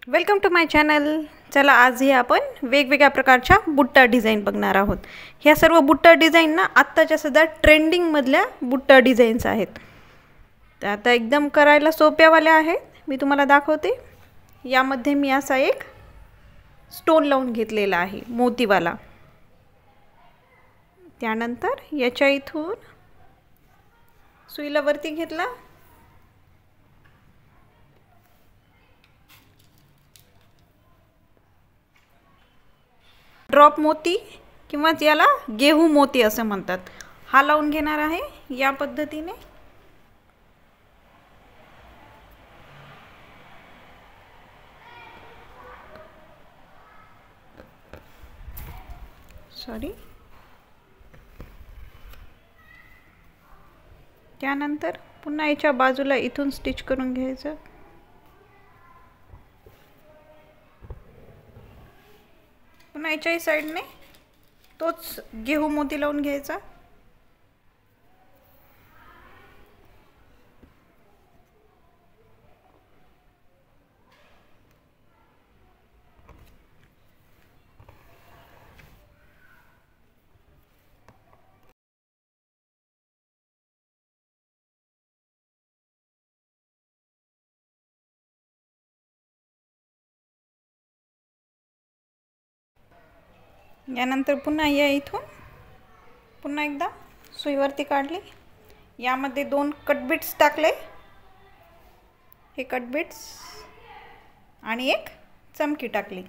Welcome to my channel. चला आज हे आपण वेगवेगळ्या प्रकारच्या बुट्टा डिझाइन बघणार आहोत। ह्या सर्व बुट्टा डिझाइन ना आत्ताच्या सध्या ट्रेंडिंग मधल्या बुट्टा डिझाइन्स आहेत। तर आता एकदम करायला सोप्यावाल्या आहेत। मी तुम्हाला दाखवते। यामध्ये मी असा एक स्टोन लावून घेतलेला आहे मोतीवाला। त्यानंतर याच्या इथून सुईला वरती घेतला, ड्रॉप मोती किंवा याला गेहू मोती असं म्हणतात, हा लावून घेणार आहे या पद्धतीने। त्यानंतर पुन्हा याच्या बाजूला इथून स्टिच करून घ्यायचं। पुन्हा याच्या साइडने तोच गेहू मोती लावून घ्यायचा। यानंतर पुन्हा या इथून पुन्हा एकदा सुईवरती काढली। यामध्ये दोन कट बीट्स टाकले, हे कट बीट्स आणि एक चमकी टाकली।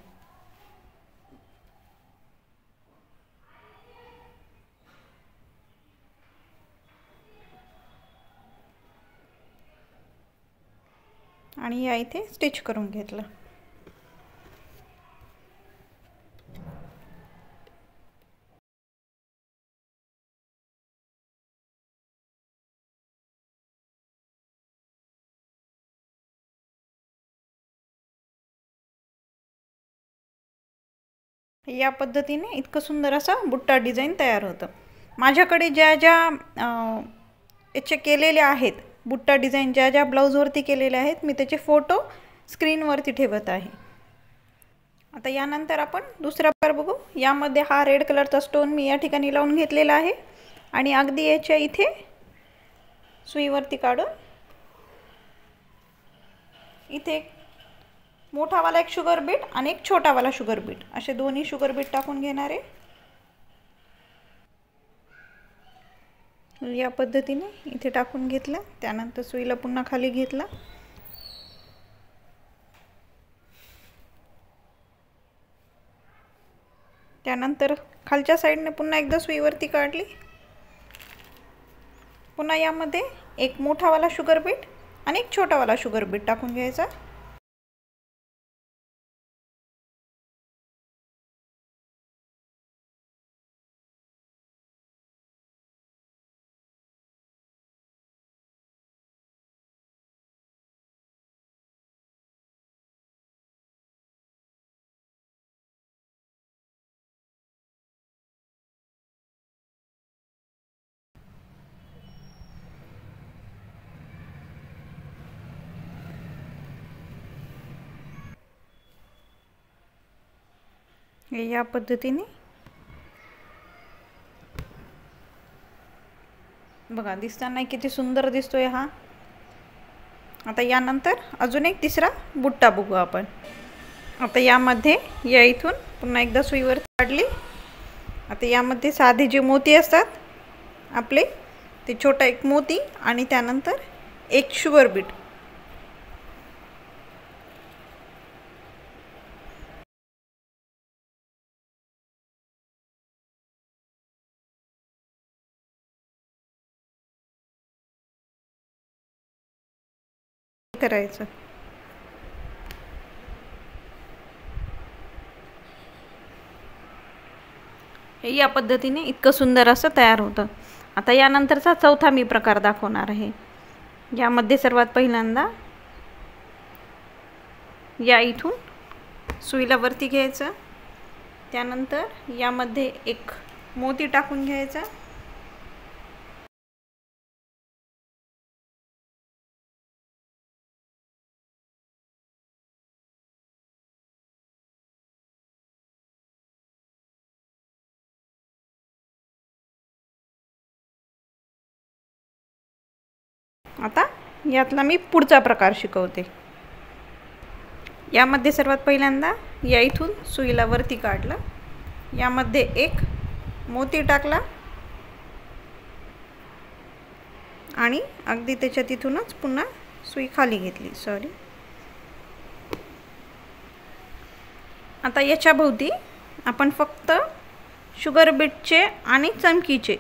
आणि या इथे स्टिच करून घेतलं। या पद्धतीने इतकं सुंदर असा बुट्टा डिझाइन तयार होतं। माझ्याकडे ज्या ज्या याचे केलेले आहेत बुट्टा डिझाइन, ज्या ज्या ब्लाउजवरती केलेले आहेत, मी त्याचे फोटो स्क्रीनवरती ठेवत आहे। आता यानंतर आपण दुसरा प्रकार बघू। यामध्ये हा रेड कलरचा स्टोन मी या ठिकाणी लावून घेतलेला आहे आणि अगदी याच्या इथे सुईवरती काढून इथे मोठावाला एक शुगर बीट आणि एक छोटावाला शुगर बीट असे दोन्ही शुगर बीट टाकून घेणार आहे। या पद्धतीने इथे टाकून घेतलं। त्यानंतर सुईला पुन्हा खाली घेतला। त्यानंतर खालच्या साइडने पुन्हा एकदा सुईवरती काढली। पुन्हा यामध्ये एक मोठावाला शुगर बीट आणि एक छोटावाला शुगर बीट टाकून घ्यायचा। या पद्धतीने बघा, दिसताना किती सुंदर दिसतोय हा। आता यानंतर अजून एक तिसरा बुट्टा बघू आपण। आता यामध्ये या इथून पुन्हा एकदा सुईवर काढली। आता यामध्ये साधे जे मोती असतात आपले, ते छोटा एक मोती आणि त्यानंतर एक शुगर बीट करायचं। या पद्धतीने इतकं सुंदर असं तयार होतं। आता यानंतरचा चौथा मी प्रकार दाखवणार आहे। यामध्ये सर्वात पहिल्यांदा या इथून सुईला वरती घ्यायचं। त्यानंतर यामध्ये एक मोती टाकून घ्यायचा। आता यातला मी पुढचा प्रकार शिकवते। यामध्ये सर्वात पहिल्यांदा या इथून सुईला वरती काढलं, यामध्ये एक मोती टाकला आणि अगदी त्याच्या तिथूनच पुन्हा सुई खाली घेतली। आता याच्या भोवती आपण फक्त शुगर बीटचे आणि चमकीचे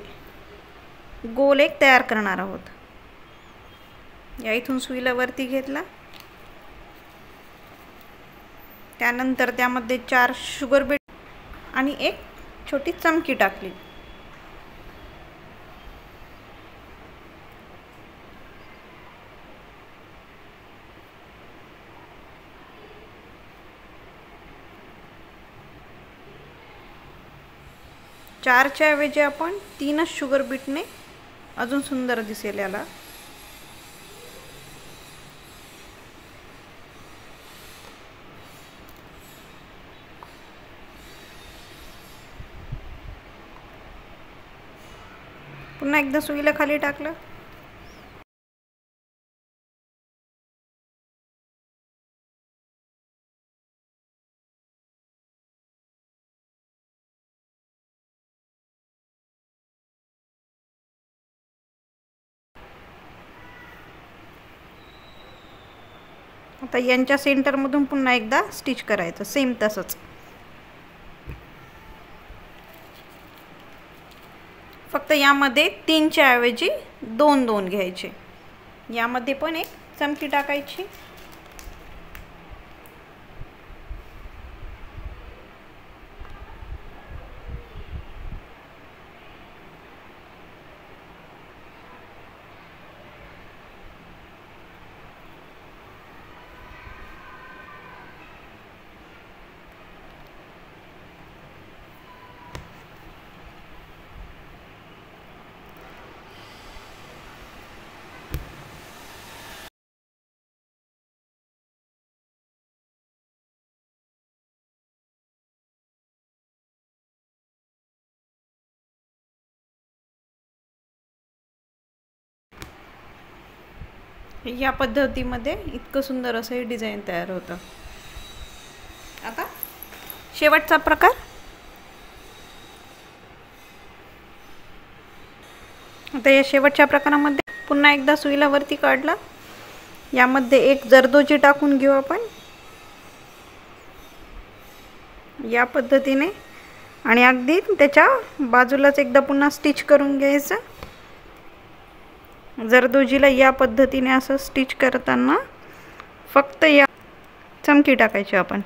गोल एक तयार करणार आहोत। या इथून सुईला वरती घेतला, त्यानंतर त्यामध्ये 4 शुगर बीट आणि एक छोटी चमकी टाकली। चारच्या ऐवजी आपण 3च शुगर बीटने अजून सुंदर दिसेल याला। पुन्हा एकदा सुईला खाली टाकलं, आता यांच्या सेंटर मधून पुन्हा एकदा स्टिच करायचं सेम तसंच। फक्त यामध्ये 3च्या ऐवजी 2 घ्यायचे। यामध्ये पण एक चमकी टाकायची, या पद्धतीमध्ये इतकं सुंदर असं हे डिझाइन तयार होतं। आता शेवटचा प्रकार, आता या शेवटच्या प्रकारामध्ये पुन्हा एकदा सुईला वरती काढला, यामध्ये एक जरदोजी टाकून घेऊ आपण या पद्धतीने आणि अगदी त्याच्या बाजूलाच एकदा पुन्हा स्टिच करून घ्यायचं। जरदोजीला या पद्धतीने असं स्टिच करताना फक्त या चमकी टाकायची आपण।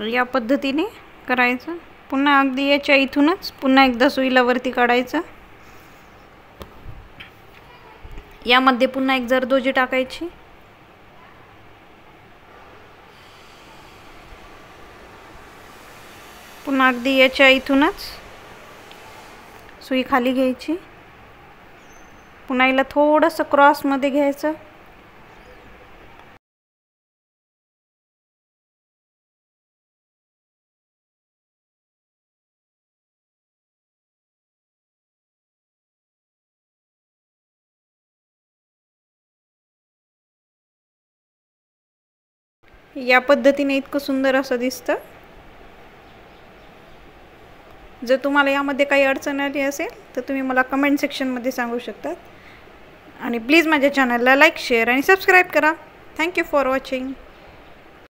या पद्धतीने करायचं। पुन्हा अगदी याच्या इथूनच पुन्हा एकदा सुईला वरती काढायचं, यामध्ये पुन्हा एक जरदोजी टाकायची, पुन्हा अगदी याच्या इथूनच सुई खाली घ्यायची, पुन्हा याला थोडंसं क्रॉस मध्ये घ्यायचं, या पद्धतीने इतकं सुंदर असं दिसतं। जर तुम्हाला यामध्ये काही अडचण आली असेल तर तुम्ही मला कमेंट सेक्शनमध्ये सांगू शकता आणि प्लीज माझ्या चॅनलला लाईक, शेअर आणि सबस्क्राईब करा। Thank you for watching.